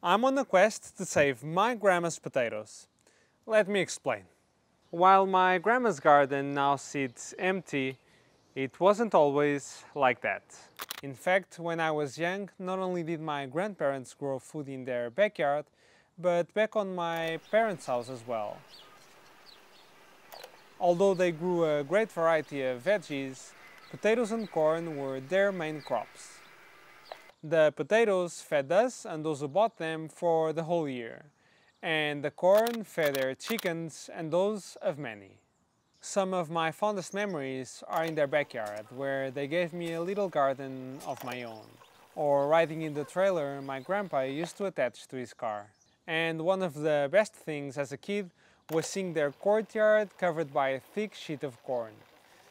I'm on a quest to save my grandma's potatoes. Let me explain. While my grandma's garden now sits empty, it wasn't always like that. In fact, when I was young, not only did my grandparents grow food in their backyard, but back on my parents' house as well. Although they grew a great variety of veggies, potatoes and corn were their main crops. The potatoes fed us and those who bought them for the whole year, and the corn fed their chickens and those of many. Some of my fondest memories are in their backyard, where they gave me a little garden of my own, or riding in the trailer my grandpa used to attach to his car. And one of the best things as a kid was seeing their courtyard covered by a thick sheet of corn,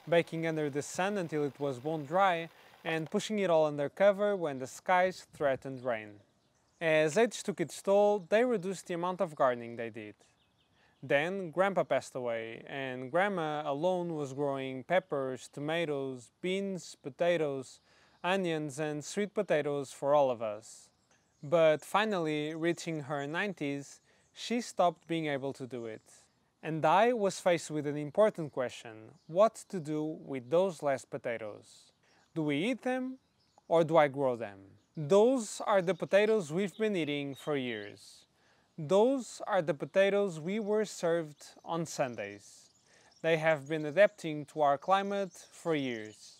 baking under the sun until it was bone dry, and pushing it all under cover when the skies threatened rain. As age took its toll, they reduced the amount of gardening they did. Then Grandpa passed away, and Grandma alone was growing peppers, tomatoes, beans, potatoes, onions, and sweet potatoes for all of us. But finally, reaching her 90s, she stopped being able to do it. And I was faced with an important question: what to do with those last potatoes? Do we eat them, or do I grow them? Those are the potatoes we've been eating for years. Those are the potatoes we were served on Sundays. They have been adapting to our climate for years.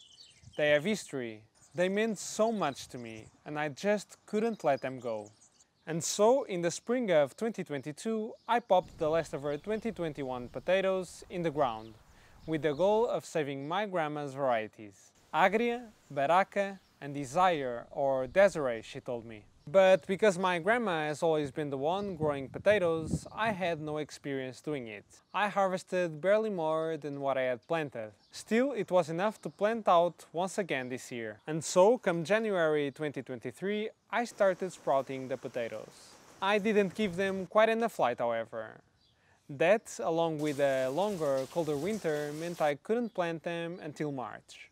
They have history. They meant so much to me, and I just couldn't let them go. And so, in the spring of 2022, I popped the leftover 2021 potatoes in the ground, with the goal of saving my grandma's varieties. Agria, Baraka, and Desire, or Desiree, she told me. But because my grandma has always been the one growing potatoes, I had no experience doing it. I harvested barely more than what I had planted. Still, it was enough to plant out once again this year. And so, come January 2023, I started sprouting the potatoes. I didn't give them quite enough light, however. That, along with a longer, colder winter, meant I couldn't plant them until March.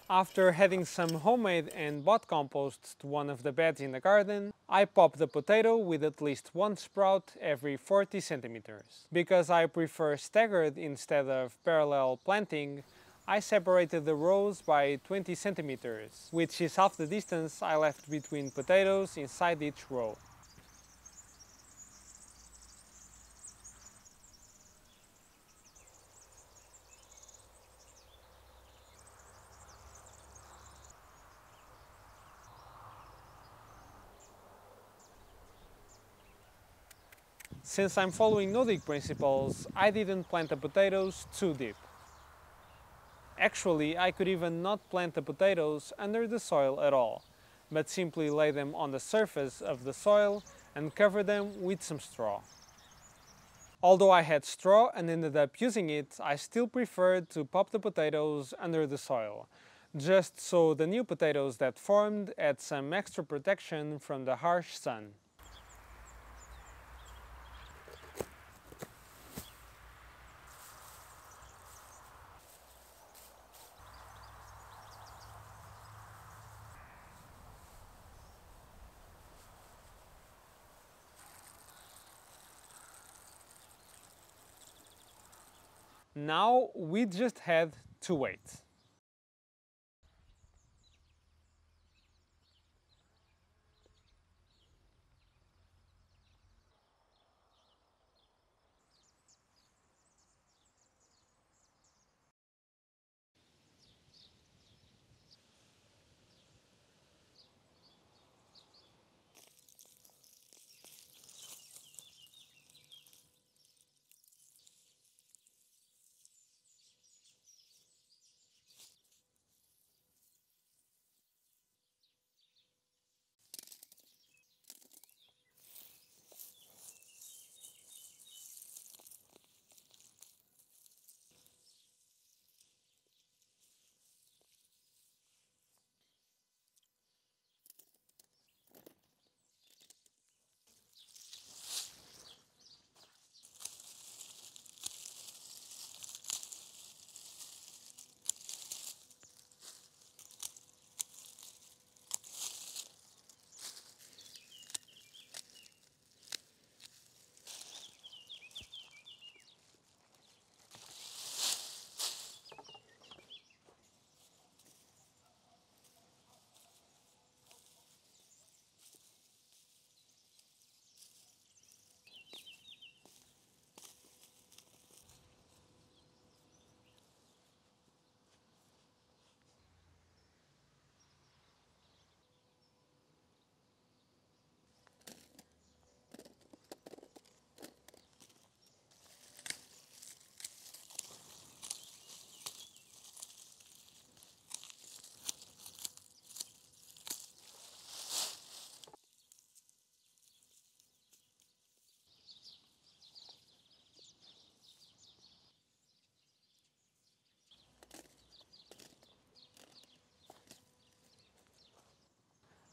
After adding some homemade and bought compost to one of the beds in the garden, I popped the potato with at least one sprout every 40 centimeters. Because I prefer staggered instead of parallel planting, I separated the rows by 20 centimeters, which is half the distance I left between potatoes inside each row. Since I'm following no-dig principles, I didn't plant the potatoes too deep. Actually, I could even not plant the potatoes under the soil at all, but simply lay them on the surface of the soil and cover them with some straw. Although I had straw and ended up using it, I still preferred to pop the potatoes under the soil, just so the new potatoes that formed had some extra protection from the harsh sun. Now we just had to wait.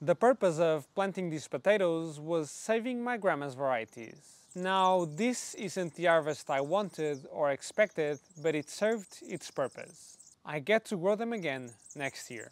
The purpose of planting these potatoes was saving my grandma's varieties. Now, this isn't the harvest I wanted or expected, but it served its purpose. I get to grow them again next year.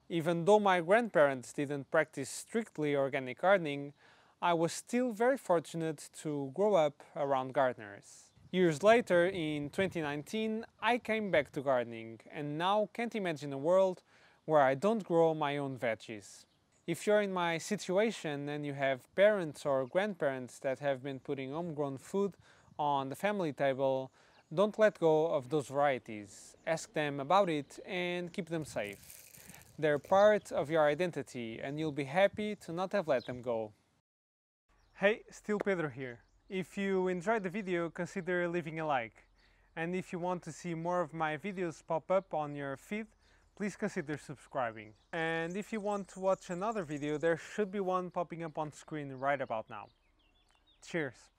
Even though my grandparents didn't practice strictly organic gardening, I was still very fortunate to grow up around gardeners. Years later, in 2019, I came back to gardening and now can't imagine a world where I don't grow my own veggies. If you're in my situation and you have parents or grandparents that have been putting homegrown food on the family table, don't let go of those varieties. Ask them about it and keep them safe. They're part of your identity and you'll be happy to not have let them go. Hey, still Pedro here. If you enjoyed the video, consider leaving a like. And if you want to see more of my videos pop up on your feed, please consider subscribing. And if you want to watch another video, there should be one popping up on screen right about now. Cheers!